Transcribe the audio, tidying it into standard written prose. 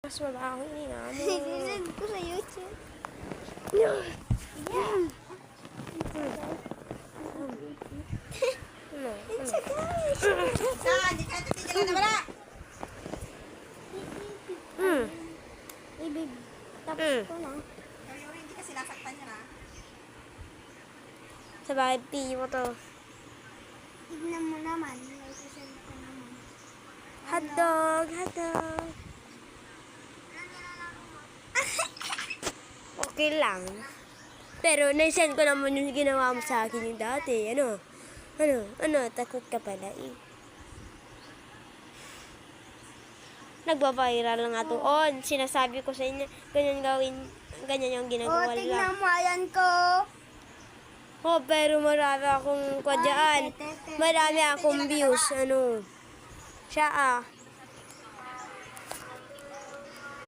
Mas mabaho niya mo. Sisend ko sa YouTube. Yeah. It's a guys. Hindi ka titigil na wala. Eh, babe. Tapos ko na. Kayo rin, hindi ka sinasaktan niya na. Sa bakit piyo mo to? Tignan mo naman. Sisend ko naman. Hotdog, hotdog. Okay lang. Pero naisend ko naman yung ginawa mo sa akin yung dati. Ano, takot ka pala eh. Nagbabiral lang nga doon. Sinasabi ko sa inyo, ganyan gawin, ganyan yung ginagawa nila. Tignan mo, ayan ko. Oh, pero marami akong kwadyaan. Marami akong views, ano. Siya